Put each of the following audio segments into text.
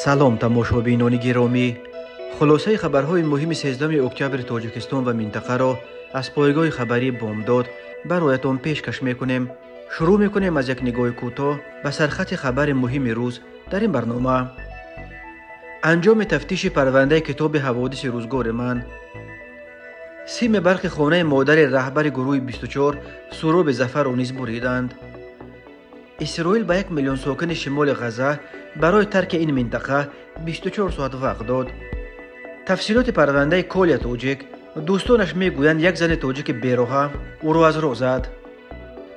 سلام تماشابینان گرامی، خلاصه خبرهای مهم 13 اکتبر تاجیکستان و منطقه را از پایگاه خبری بامداد برایتان پیشکش میکنیم. شروع میکنیم از یک نگاه کوتاه به سرخط خبر مهم روز در این برنامه. انجام تفتیش پرونده کتاب حوادث روزگار من. سیم برق خانه مادر رهبر گروه 24 سراب ظفر را نیز بریدند. اسرائیل به 1 میلیون ساکن شمال غزه برای ترک این منطقه 24 ساعت وقت داد. تفصیلات پرونده کالیا تاجیک. دوستانش میگویند یک زن تاجیک بیروها او را از راه زد.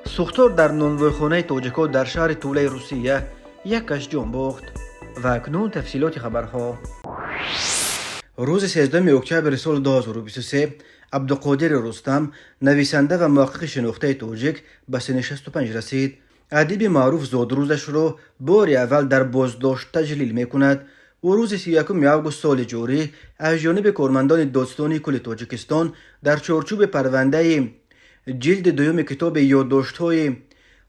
سوختار در نانوایخانه تاجیک‌ها در شهر توله روسیه یک کس جان باخت. و اکنون تفصیلات خبرها. روز 13 اکتبر سال 2023 عبدالقادر رستم، نویسنده و محقق شناخته تاجیک، به سن 65 رسید. ادیب معروف زادروزش را بار اول در بازداشت تجلیل میکند. او روز 31 آگوست سال جاری از جانب کارمندان دادستانی کل تاجیکستان در چارچوب پرونده جلد دوم کتاب یادداشت‌های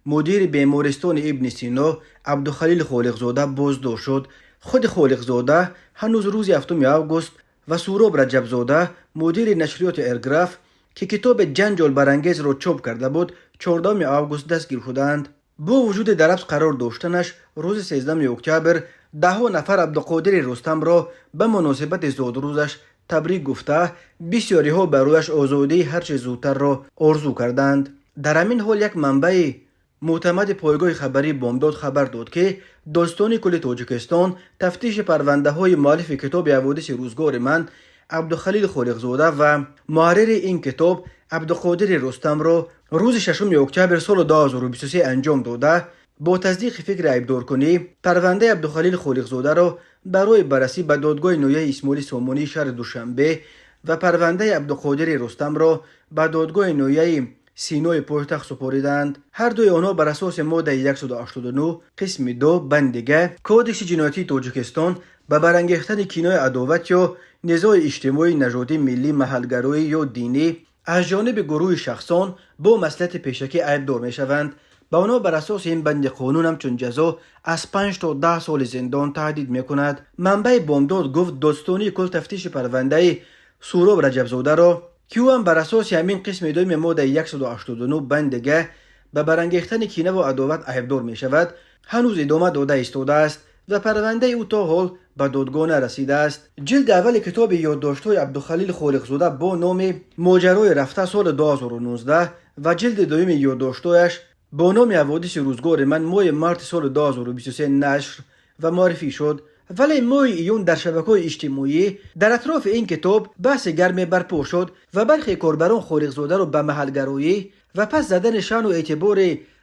مدیر بیمارستان ابن سینا عبدالخلیل خالقزاده بازداشت شد. خود خالقزاده هنوز روز 7 آگوست و سوراب رجبزاده مدیر نشریات ارگراف که کتاب جنجال برانگیز را چاپ کرده بود 14 آگوست دستگیر شدند. با وجود در حبس قرار داشتنش روز 13 اکتبر 10 نفر عبدالقادر رستم را به مناسبت زادروزش تبریک گفته بسیاری ها برایش آزادی هرچه زودتر را آرزو کردند. در همین حال یک منبع معتمد پایگاه خبری بامداد خبر داد که دادستان کل تاجیکستان تفتیش پرونده های مؤلف کتاب حوادث روزگار من عبدالخلیل خالقزاده و محرر این کتاب عبدالقادر رستم را روز 6 اکتبر سال 2023 انجام داده. با تصدیق فکر عیبدارکنی پرونده عبدالخلیل خالقزاده را برای بررسی به دادگاه نویه اسماعیل سامانی شهر دوشنبه و پرونده عبدالقادر رستم را به دادگاه نویه سینای پایتخت سپاریدند. هر دوی آنها بر اساس ماده 189 قسم 2 بند دیگه کودکس جنایتی تاجیکستان به برانگیختن کینه عداوت یا نزاع اجتماعی، نژادی، ملی، محلگرایی یا دینی از جانب گروه شخصان با مصلحت پیشکی عیبدار می شوند. به آنها بر اساس این بند قانون همچون جزا از 5 تا 10 سال زندان تهدید می کند. منبع بامداد گفت دادستانی کل تفتیش پرونده سوراب رجبزاده را که او هم بر اساس همین قسم دوم ماده 189 بند دیگه به برانگیختن کینه و عداوت عیبدار می شود هنوز ادامه داده ایستاده است و پرونده او تا حال به دادگاه نرسیده است. جلد اول کتاب یادداشت‌های عبدالخلیل خالقزاده با نام ماجرای رفته سال 2019 و جلد دوم یادداشت‌هایش با نام حوادث روزگار من ماه مارس سال 2023 نشر و معرفی شد. ولی ماه ایون در شبکه‌های اجتماعی در اطراف این کتاب بحث گرمی برپا شد و برخی کاربران خالقزاده را به محلگرایی و پس زدن شأن و اعتبار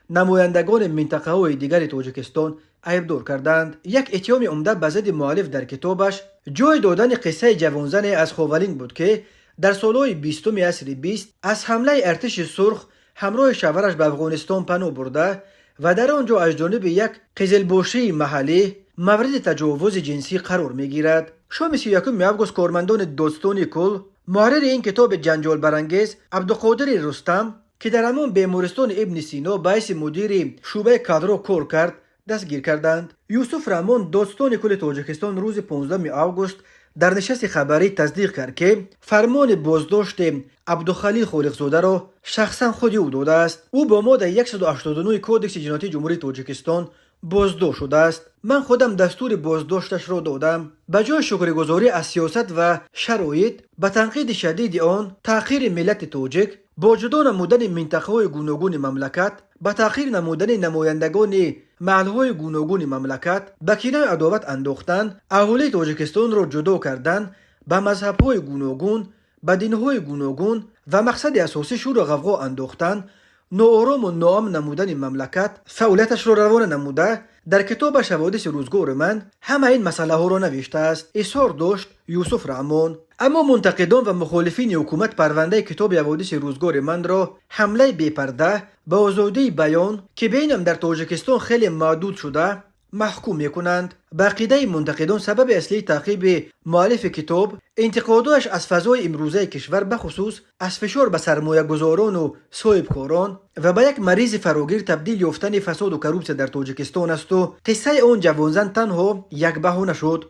نمایندگان منطقه‌های دیگر تاجیکستان عیبدار کردند. یک اتهام عمده به ضد مؤلف در کتابش جای دادن قصه جوانزن از خاولین بود که در سالهای 20 عصر 20 از حمله ارتش سرخ همراه شوهرش به افغانستان پناه برده و در آنجا از جانب یک قزلباشی محلی مورد تجاوز جنسی قرار میگیرد. شام 31 آگوست کارمندان دادستانی کل محرر این کتاب جنجال برانگیز عبدالقادر رستم که در همان بیمارستان ابن سینا به حیث مدیر شعبه کادر کار کرد دستگیر کردند. یوسف رحمان دادستان کل تاجیکستان روز 15 آگوست در نشست خبری تصدیق کرد که فرمان بازداشت عبدالخلیل خالقزاده را شخصا خود او داده است. او با ماده 189 کودکس جنایتی جمهوری تاجیکستان بازداشت شده است. من خودم دستور بازداشتش را دادم. به جای شکرگزاری از سیاست و شرایط به تنقید شدید آن تأخیر ملت تاجیک با جدا نمودن منطقه‌های گوناگون مملکت به تأخیر نمودن نمایندگان محل‌های گوناگون مملکت به کینه عداوت انداختن، اهالی تاجیکستان را جدا کردن، به مذهب‌های گوناگون، به دین‌های گوناگون و مقصد اساسی شور و غوغا انداختن، ناآرام و ناامن نمودن مملکت، فعالیتش را روانه نموده در کتابش حوادث روزگار من همه این مسئله ها را نوشته است. اصرار داشت یوسف رحمان. اما منتقدان و مخالفین حکومت پرونده کتاب حوادث روزگار من را حمله بی‌پرده به آزادی بیان که بینم در تاجیکستان خیلی محدود شده محکوم میکنند. به عقیده منتقدان سبب اصلی تعقیب مؤلف کتاب انتقادش از فضای امروزه کشور بخصوص از فشار به سرمایه گذاران و صاحبکاران و به یک مریض فراگیر تبدیل یافتن فساد و کروپسیون در تاجیکستان است و قصه اون جوانزن تنها یک بهانه شد.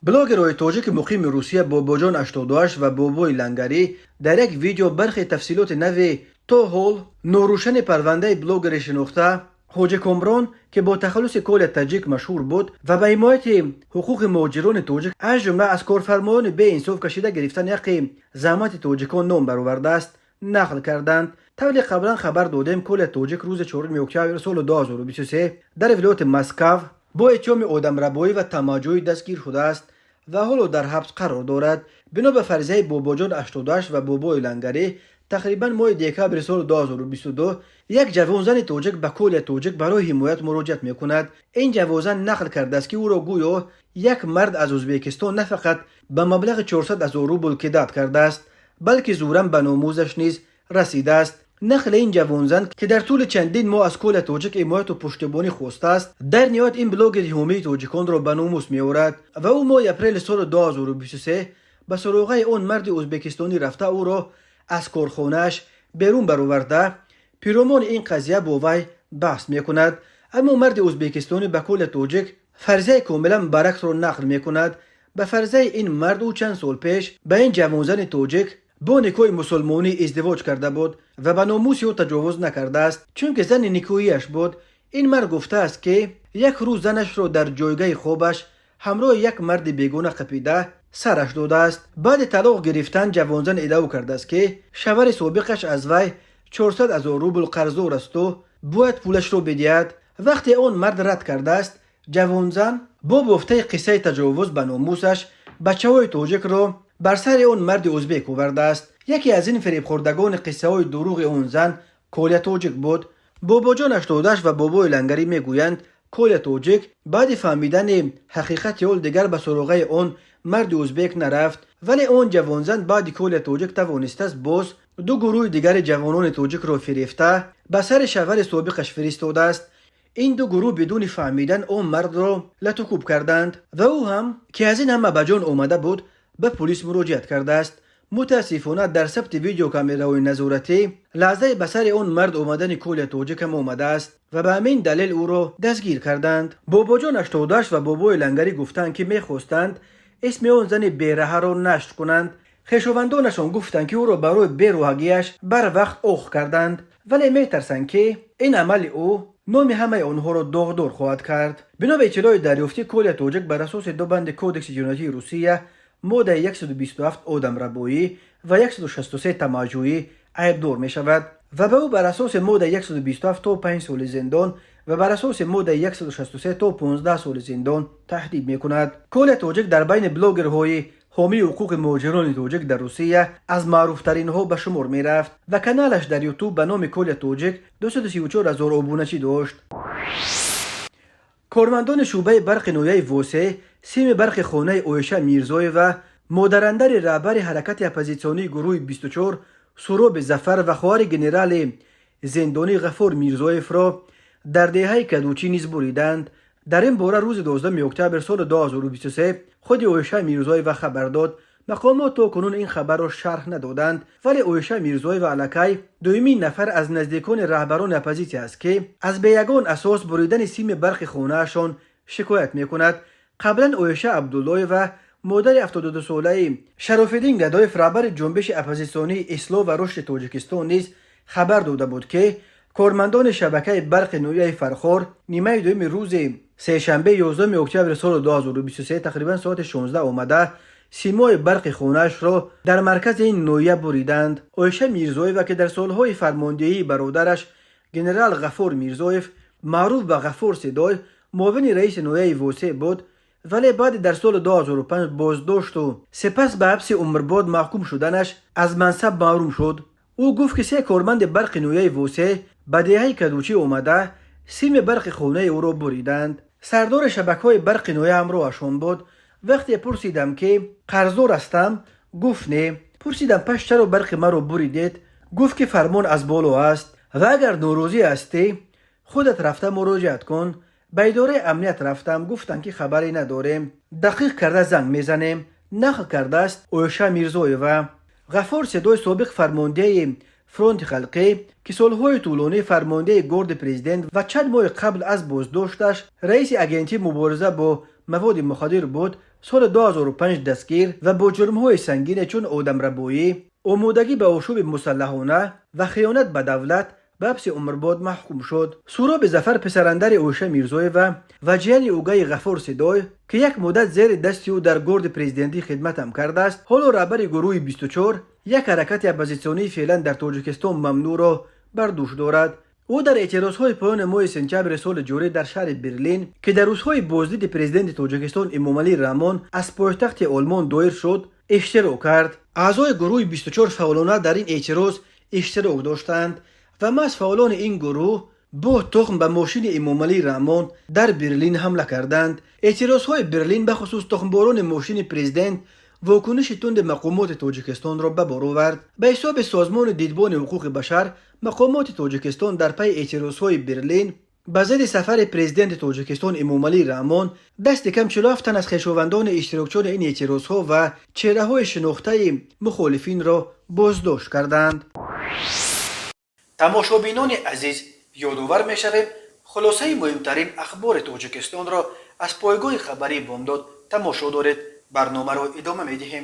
بلاگرهای تاجیک مقیم روسیه باباجان 88 و بابای لنگری در یک ویدیو برخی تفصیلات نوی تا حال ناروشن پرونده بلاگر شناخته حاجی کامران که با تخلص کل تاجیک مشهور بود و به حمایت حقوق مهاجران تاجیک از جمله از کارفرمایان به انصاف کشیده گرفتن حق زحمت تاجیکان نام برآورده است نقل کردند. طوری قبلا خبر دادیم کل تاجیک روز 4 اکتبر سال 2023 در ولایت مسکو با اتهام آدمربایی و تماجوی دستگیر شده است و حالا در حبس قرار دارد. بنا به فرضیه باباجان 88 و بابای لنگری تقریبا ماه دکبر سال 2022 یک جوانزن تاجیک به کل تاجیک برای حمایت مراجعت میکند. این جوانزن نقل کرده است که او را گویا یک مرد از ازبکستان نه فقط به مبلغ 400,000 روبل کدت کرده است بلکه زوراً به ناموزش نیز رسیده است. نقل این جوانزن که در طول چندین ماه از کل تاجیک حمایت و پشتیبانی خواسته است در نهایت این بلاگر حامی تاجیکان را به ناموس میآورد و او ماه اپریل سال 2023 به سراغ اون مرد ازبکستانی رفته او را از کارخانه‌اش بیرون برآورده پیرامون این قضیه با وی بحث میکند. اما مرد ازبکستانی به کل تاجیک فرضیه کاملا برعکس را نقل میکند. به فرضیه این مرد او چند سال پیش به این جوانزن تاجیک با نکاح مسلمانی ازدواج کرده بود و به ناموس او تجاوز نکرده است چون که زن نکاحیش بود. این مرد گفته است که یک روز زنش را در جایگاه خوابش همراه یک مرد بیگانه قپیده سرش داده است. بعد طلاق گرفتن جوانزن ادعا کرده است که شوهر سابقش از وی 400,000 روبل قرضدار است و باید پولش را بدهد. وقتی آن مرد رد کرده است جوانزن با گفته قصه تجاوز به ناموسش بچه‌های تاجیک را بر سر اون مرد ازبک آورده است. یکی از این فریب خوردگان قصه های دروغ اون زن کل تاجیک بود. باباجان 88 و بابای لنگری میگویند کل تاجیک بعد فهمیدن حقیقت اول دیگر به سراغ اون مرد ازبک نرفت ولی اون جوانزن بعد کل تاجیک توانسته است باز دو گروه دیگر جوانان تاجیک را فریفته به سر شوهر سابقش فرستاده است. این دو گروه بدون فهمیدن اون مرد را لطوکوب کردند و او هم که از این همه به جان آمده بود به پلیس مراجعت کرده است. متاسفانه در ثبت ویدیو کامرای نظارتی لحظه به سر اون مرد آمدن کل تاجیک هم آمده است و به همین دلیل او را دستگیر کردند. باباجان 88 و بابای لنگری گفتند که میخواستند اسم اون زن بیراه را نشر کنند. خویشاوندانشان گفتند که او را برای بیراهگیش بر وقت اوخ کردند ولی میترسند که این عمل او نام همه آنها را داغدار خواهد کرد. بنا به اطلاع دریافتی کل تاجیک بر اساس دو بند کودکس جنایی روسیه ماده 127 آدمربایی و 163 تماجویی عیبدار می شود و به او بر اساس ماده 127 تا 5 سال زندان و بر اساس ماده 163 تا 15 سال زندان تهدید می کند. کل تاجیک در بین بلاگرهای حامی حقوق مهاجران تاجیک در روسیه از معروفترین ها به شمار می رفت و کانالش در یوتیوب به نام کل تاجیک 234,000 ابونچی داشت. کارمندان شعبه برق نویه ووسه سیم برق خانه اویشا میرزای و مادراندر رهبر حرکت اپوزیسیونی گروه 24 سهراب ظفر و خواهر گنرال زندانی غفور میرزایف را در دهه کدوچی نیز بریدند. در این باره روز 12 اکتبر سال 2023 خود اویشا میرزایف خبر داد. مقامات تا کنون این خبر را شرح ندادند ولی اویشا میرزایف و علکی دومین نفر از نزدیکان رهبران اپوزیسیون است که از به یگان اساس بریدن سیم برق خانه‌شان شکایت میکند. قبلا اویشا عبدالله و مادر 72 ساله شرافالدین گدایف رهبر جنبش اپوزیسیونی اصلاح و رشد تاجیکستان نیز خبر داده بود که کارمندان شبکه برق نویه فرخار نیمه دوم روز سه‌شنبه 11 اکتبر سال 2023 تقریبا ساعت 16 آمده سیمای برق خانه‌اش را در مرکز این نویه بریدند. اویشا میرزایف که در سالهای فرماندهی برادرش گنرال غفور میرزایف معروف به غفور صدای معاون رئیس نویه ووسه بود ولی بعد در سال 2005 بازداشت و سپس به حبس عمرباد محکوم شدنش از منصب محروم شد. او گفت که 3 کارمند برق نویه ووسه به دهه کدوچی آمده سیم برق خانه او را بریدند. سردار شبکه‌های برق نویه همراهشان بود. وقتی پرسیدم که قرضدار هستم گفت نه. پرسیدم پس چرا برق مرا بریدید؟ گفت که فرمان از بالا است و اگر ناراضی هستی خودت رفته مراجعت کن. به اداره امنیت رفتم، گفتن که خبری نداریم، دقیق کرده زنگ میزنیم. نقل کرده است اویشا میرزویوا. غفور سیدوی سابق فرمانده فرونت خلقی که سالهای طولانی فرمانده گارد پرزیدنت و چند ماه قبل از بازداشتش رئیس اگنتی مبارزه با مواد مخدر بود، سال 2005 دستگیر و با جرم‌های سنگین چون آدمربایی، آمادگی به آشوب مسلحانه و خیانت به دولت به حبس عمرباد محکوم شد. سهراب ظفر پسراندر اویشا میرزویوا و جیان اوگای غفور سیدوی که یک مدت زیر دست او در گارد پرزیدنتی خدمت هم کرده است، حالا رهبر گروه 24 یک حرکت اپوزیسیونی فعلا در تاجیکستان ممنوع را بر دوش دارد. او در اعتراضهای پایان ماه سپتامبر سال جاری در شهر برلین که در روزهای بازدید پرزیدنت تاجیکستان امامعلی رحمان از پایتخت آلمان دایر شد اشتراک کرد. اعضای گروه 24 فعالانه در این اعتراض اشتراک داشتند و از فعالان این گروه با تخم به ماشین امامعلی رحمان در برلین حمله کردند. اعتراضهای برلین به خصوص تخمباران ماشین پرزیدنت واکنش تند مقامات تاجیکستان را به بار آورد. به حساب سازمان دیدبان حقوق بشر، مقامات تاجیکستان در پی اعتراضهای برلین به ضد سفر پرزیدنت تاجیکستان امامعلی رحمان دست کم 47 تن از خویشاوندان اشتراکچیان این اعتراضها و چهره‌های شناخته مخالفین را بازداشت کردند. تماشابینان عزیز، یادآور می‌شویم خلاصه مهمترین اخبار تاجیکستان را از پایگاه خبری بامداد تماشا دارید. برنامه را ادامه می‌دهیم.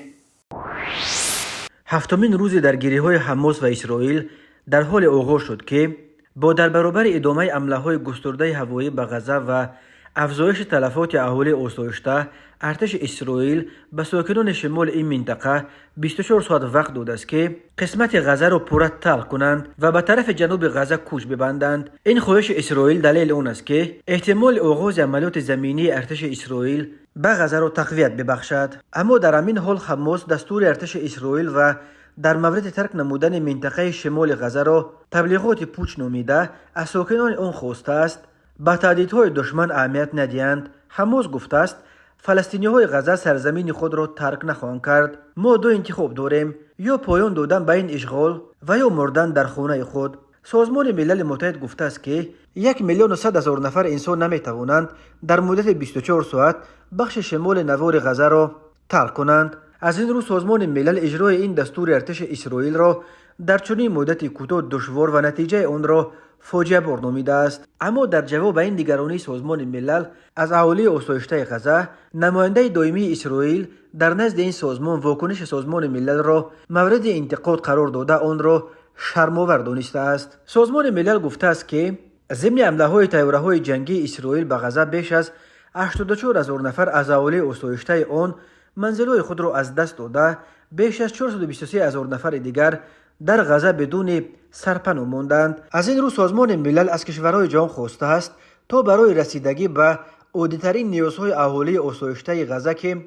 هفتمین روز درگیری‌های حماس و اسرائیل در حال آغاز شد که با در برابر ادامه حمله‌های گسترده هوایی به غزه و افزایش تلفات اهالی آسایشته، ارتش اسرائیل به ساکنان شمال این منطقه 24 ساعت وقت داده است که قسمت غزه را پورا تلخ کنند و به طرف جنوب غزه کوچ ببندند. این خواهش اسرائیل دلیل آن است که احتمال آغاز عملیات زمینی ارتش اسرائیل به غزه را تقویت ببخشد. اما در همین حال حماس دستور ارتش اسرائیل و در مورد ترک نمودن منطقه شمال غزه را تبلیغات پوچ نامیده از ساکنان آن خواسته است به تهدیدهای دشمن اهمیت ندهند. حماس گفته است فلسطینی‌های غزه سرزمین خود را ترک نخواهند کرد. ما دو انتخاب داریم، یا پایان دادن به این اشغال و یا مردن در خانه خود. سازمان ملل متحد گفته است که 1,100,000 نفر انسان نمی‌توانند در مدت 24 ساعت بخش شمال نوار غزه را ترک کنند. از این رو سازمان ملل اجرای این دستور ارتش اسرائیل را در چنین مدت کوتاه دشوار و نتیجه آن را فاجعه بار نامیده است. اما در جواب این نگرانی سازمان ملل از اهالی آسایشته غزه، نماینده دائمی اسرائیل در نزد این سازمان واکنش سازمان ملل را مورد انتقاد قرار داده آن را شرم‌آور دانسته است. سازمان ملل گفته است که ضمن حمله‌های طیاره‌های جنگی اسرائیل به غزه بیش از 84,000 نفر از اهالی آسایشته آن منزل‌های خود را از دست داده، بیش از 423,000 نفر دیگر در غزه بدون سرپناه ماندند. از این رو سازمان ملل از کشورهای جهان خواسته است تا برای رسیدگی به عادی‌ترین نیازهای اهالی آسایشته غزه که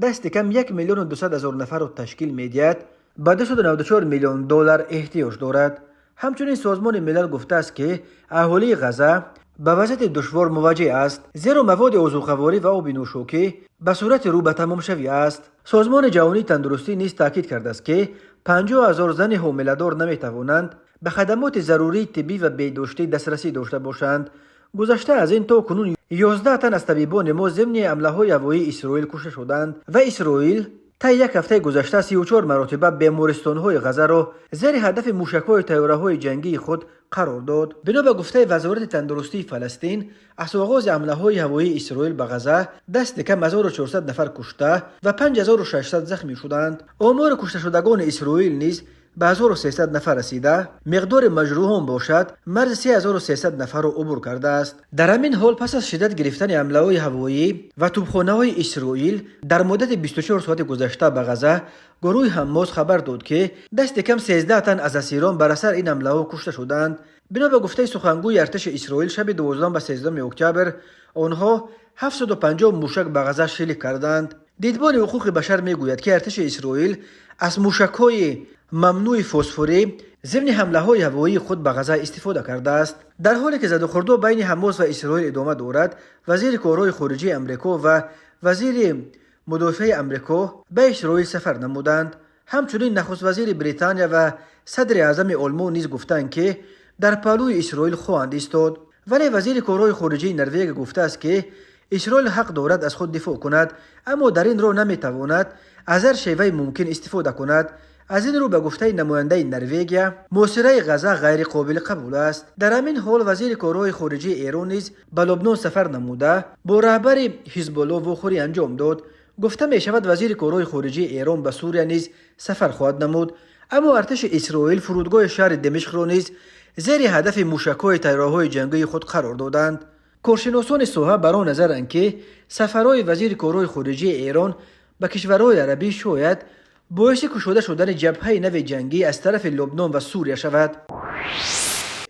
دست کم 1,200,000 نفر را تشکیل می‌دهد، به 294 میلیون دلار احتیاج دارد. همچنین سازمان ملل گفته است که اهالی غزه به وضعیت دشوار مواجه است، زیرا مواد آذوقه‌واری و آب نوشابه به صورت رو به تمام شوی است. سازمان جهانی تندرستی نیز تاکید کرده است که 50,000 زن حامله‌دار نمی‌توانند به خدمات ضروری طبی و بهداشتی دسترسی داشته باشند. گذشته از این تا کنون 11 تن از طبیبان ما ضمن حمله‌های هوایی اسرائیل کشته شدند و اسرائیل تا یک هفته گذشته 34 مرتبه بیمارستان‌های غزه را زیر هدف موشک‌های طیاره‌های جنگی خود قرار داد. بنا به گفته وزارت تندرستی فلسطین، از آغاز حمله‌های هوایی اسرائیل به غزه دست کم 1400 نفر کشته و 5600 زخمی شدند. آمار کشته شدگان اسرائیل نیز به 1300 نفر رسیده، مقدار مجروحان باشد مرز 3300 نفر را عبور کرده است. در همین حال پس از شدت گرفتن حمله‌های هوایی و توپخانه‌های اسرائیل در مدت 24 ساعت گذشته به غزه، گروه حماس خبر داد که دست کم 13 تن از اسیران بر اثر این حمله‌ها کشته شدند. بنا به گفته سخنگوی ارتش اسرائیل، شب 12 و 13 اکتبر آنها 750 موشک به غزه شلیک کردند. دیدبان حقوق بشر میگوید که ارتش اسرائیل از موشک‌های ممنوع فسفوری ضمن حمله‌های هوایی خود به غزه استفاده کرده است. در حالی که زد و خورد بین حماس و اسرائیل ادامه دارد، وزیر کارهای خارجه آمریکا و وزیر مدافع آمریکا به اسرائیل سفر نمودند. همچنین نخست وزیر بریتانیا و صدر اعظم آلمان نیز گفتند که در پهلوی اسرائیل خواهند ایستاد. ولی وزیر کارهای خارجه نروژ گفته است که اسرائیل حق دارد از خود دفاع کند، اما در این رو نمیتواند از هر شیوه ممکن استفاده کند. از این رو به گفته نماینده نروژ محاصره غزه غیر قابل قبول است. در همین حال وزیر کارهای خارجه ایران نیز به لبنان سفر نموده با رهبر حزب الله واخوری انجام داد. گفته می شود وزیر کارهای خارجه ایران به سوریه نیز سفر خواهد نمود، اما ارتش اسرائیل فرودگاه شهر دمشق را نیز زیر هدف موشک‌های طیاره‌های جنگی خود قرار دادند. کارشناسان ساحه بر آن نظرند که سفرهای وزیر کارهای خارجه ایران به کشورهای عربی شاید باعث کشوده شدن جبهه نو جنگی از طرف لبنان و سوریه شود.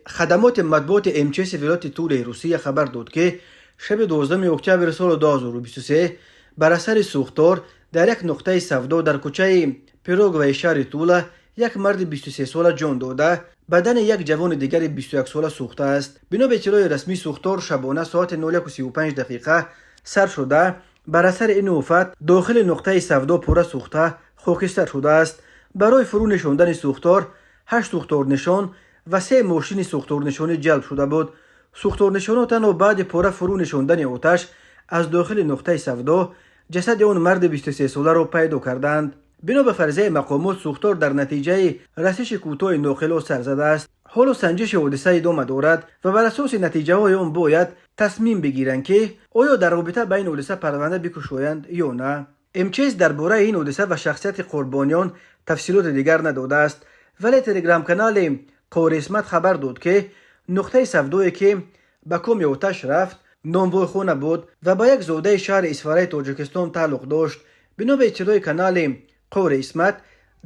خدمات مطبوعات MCS ولایت تور روسیه خبر داد که شب 12 اکتبر سال 2023 بر اثر سوختار در یک نقطه سودا در کوچه پیروگ و شهر تولا یک مرد 23 ساله جان داده، بدن یک جوان دیگر 21 ساله سوخته است. بنا به اطلاع رسمی سوختار شبانه ساعت 01:35 سر شده. بر اثر این وفات داخل نقطه سودا پوره سوخته خاکستر شده است. برای فرو نشاندن سوختار 8 سوختار نشان و 3 ماشین سوختار نشانی جلب شده بود. سوختار نشانات و بعد پوره فرو نشاندن آتش از داخل نقطه سودا جسد آن مرد 23 ساله را پیدا کردند. بنا به فرضیه مقامات سوختار در نتیجه رسش کوتاه ناخلا سر زده است. حالا سنجش حادثه ادامه دارد و بر اساس نتیجه های آن باید تصمیم بگیرند که آیا در رابطه بین حادثه پرونده بکشایند یا نه. MCS درباره این حادثه و شخصیت قربانیان تفصیلات دیگر نداده است، ولی تلگرام کانال قور اسمت خبر داد که نقطه سودایی که به کام آتش رفت نانوای خانه بود و با یک زاده شهر اسفاره تاجیکستان تعلق داشت. بنا به اطلاع کانال قور اسمت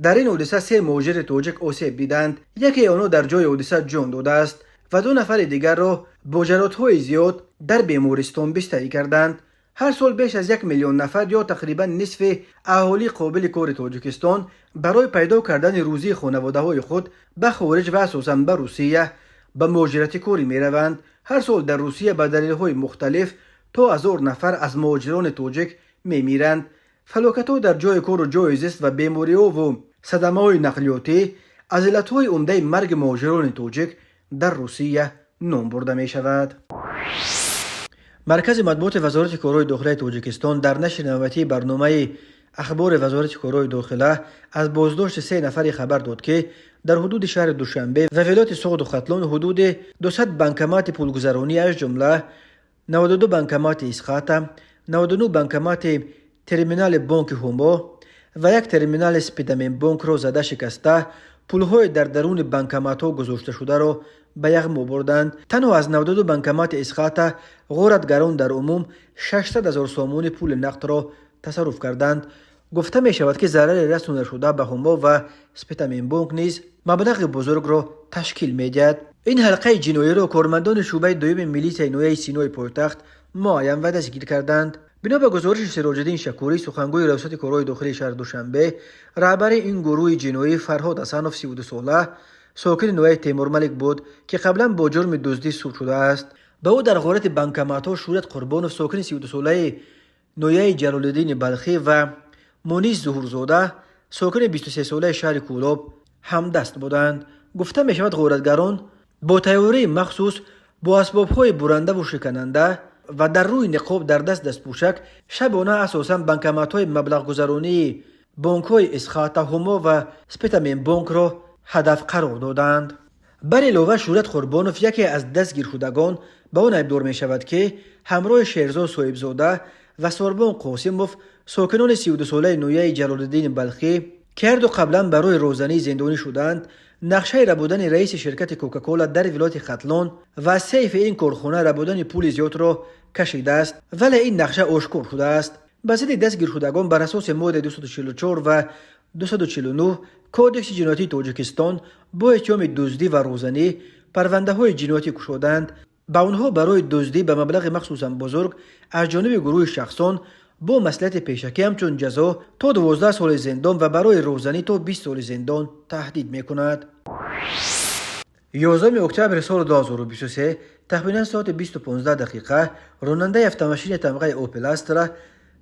در این حادثه 3 مهاجر تاجیک آسیب دیدند. یکی آنها در جای حادثه جان داده است و 2 نفر دیگر را با جراحت‌های زیاد در بیمارستان بستری کردند. هر سال بیش از 1 میلیون نفر یا تقریبا نصف اهالی قابل کار تاجیکستان برای پیدا کردن روزی خانواده‌های خود به خارج و اساساً به روسیه به مهاجرت کاری می‌روند. هر سال در روسیه به دلایل مختلف تا 1000 نفر از مهاجران تاجیک می‌میرند. فلاکت‌ها در جای کار و جای زیست و بیماری‌ها و صدمه‌های نقلیاتی از علت‌های عمده مرگ مهاجران تاجیک در روسیه نام برده می‌شود. مرکز مطبوعات وزارت کارهای داخلی تاجیکستان در نشر نوبتی برنامه اخبار وزارت کارهای داخلی از بازداشت 3 نفر خبر داد که در حدود شهر دوشنبه و ولایت سوغد و ختلان حدود 200 بانکمات پولگذرانی از جمله 92 بانکمات اسخاتا، 99 بانکمات ترمینال بانک هومو و یک ترمینال سپیدامین بانک را زده شکسته پولهای در درون بانکمات‌ها گذاشته شده را به یغما بردند. تنها از 92 بانکمات اسخاتا غارتگران در عموم 600,000 سومون پول نقد را تصرف کردند. گفته می شود که ضرر رسانده شده به هومو و سپیدامین بانک نیز مبلغ بزرگ را تشکیل می دهد. این حلقه جنایی را کارمندان شعبه دوم میلیس نویه سینای پایتخت معین و دستگیر کردند. بنا به گزارش سراج الدین شکوری سخنگوی ریاست کارهای داخلی شهر دوشنبه، رهبر این گروه جنایی فرهاد حسنوف 32 ساله ساکن نویه تیمور ملک بود که قبلا با جرم دزدی سود شده است. به او در غارت بانکمات‌ها شورت قربانوف ساکن 32 ساله نویه جلال الدین بلخی و مونیس ظهورزاده ساکن 23 ساله شهر کولاب هم دست بودند. گفته می شود غارتگران با طیاره مخصوص با اسباب‌های برنده و شکننده و در روی نقاب در دست پوشک شبانه اساساً بانکمات‌های مبلغ گذرانی بانک‌های اسخاتا، هومو و سپیدامین بانک را هدف قرار دادند. بر علاوه شورت قربانوف یکی از دستگیر شدگان به آن ابدار می شود که همراه شیرزاد صاحبزاده و ساربان قاسموف ساکنان 32 ساله نویه جلال الدین بلخی که هر دو قبلا برای روزنی زندانی شدند نقشه ربودن رئیس شرکت کوکاکولا در ولایت ختلان و سیف این کارخانه ربودن پول زیاد را کشیده است، ولی این نقشه آشکار شده است. به ضد دستگیر شدگان بر اساس ماده 244 و 249 کودکس جنایتی تاجیکستان با اتهام دزدی و روزنی پرونده های جنایتی گشودند. با آنها برای دزدی به مبلغ مخصوصا بزرگ از جانب گروه شخصان با مصلحت پیشکی همچون جزا تا 12 سال زندان و برای روزنی تا 20 سال زندان تهدید میکند. 11 اکتبر سال 2023 تقریبا ساعت 20:15 راننده автомашین تمغه اوپل استرا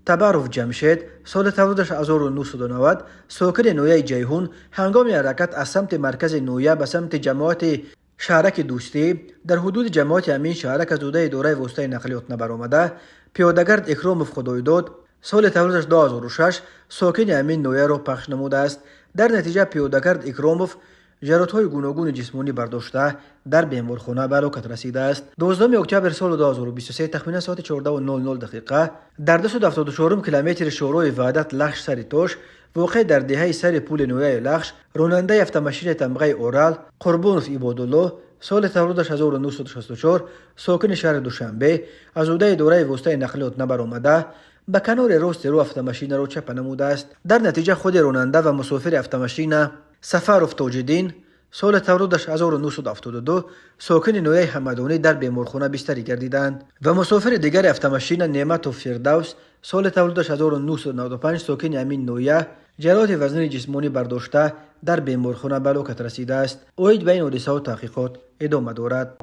تبارف جمشید سال تولدش 1990 ساکن نویه جیهون هنگام حرکت از سمت مرکز نویه به سمت جماعت شهرک دوستی در حدود جماعت امین شهرک از عهده اداره واسطه نقلیات نبرآمده پیادهگرد اکراموف خدایداد سال تولدش 2006 ساکن امین نویه را پخش نموده است. در نتیجه پیادهگرد اکراموف جراحت‌های گوناگون جسمانی برداشته در بیمارخانه به هلاکت رسیده است. 12 اکتبر سال 2023 تخمین ساعت 14:00 دقیقه در 274 کیلومتر شورای وحدت لخش سر توش واقع در دهه سر پول نویه لخش راننده افت تمغه اورال قربانوف عبادالله سال تولدش 1964 ساکن شهر دوشنبه از عهده اداره واسطه نقلیات نبرآمده به کنار راست رو افت را چپ نموده است. در نتیجه خود راننده و مسافر افت سفروف تاج‌الدین سال تولدش 1972 ساکن نویه حمدانی در بیمارخانه بستری گردیدند و مسافر دیگر افت نعمت و فردوس سال تولدش 1995 ساکن امین نویه جراحت وزن جسمانی برداشته در بیمارخانه به هلاکت رسیده است. اوید به این حادثه و تحقیقات ادامه دارد.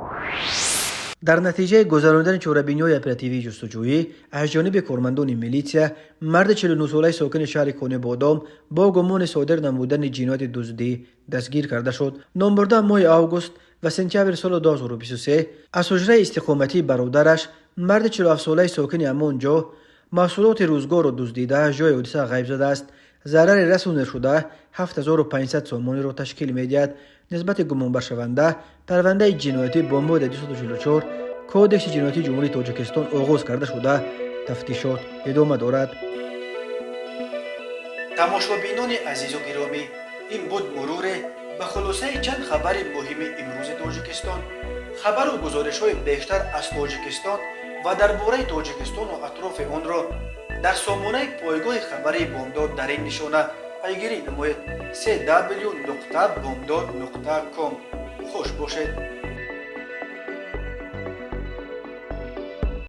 در نتیجه گذراندن چوربینی‌های اپراتیوی جستجویی از جانب کارمندان میلیسیا مرد 49 ساله ساکن شهر کنه بادام با گمان صادر نمودن جنایت دزدی دستگیر کرده شد. نامبرده ماه آگوست و سپتامبر سال 2023 از حجره استقامتی برادرش مرد 47 ساله ساکن همانجا محصولات روزگار را دزدیده از جای حادثه غیب زده است. ضرر رسانده شده 7500 سومانی را تشکیل می‌دهد. نسبت گمانبر شونده پرونده جنایتی بامداد 244 کودکس جنایتی جمهوری تاجیکستان آغاز کرده شده تفتیشات ادامه دارد. تماشابینان عزیز و گرامی، این بود مرور به خلاصه چند خبر مهم امروز تاجیکستان. خبر و گزارش‌های بیشتر از تاجیکستان و درباره تاجیکستان و اطراف آن را در سامانه پایگاه خبری بامداد در این نشانه پیگیری نمایید: www.bomdad.com. خوش باشید.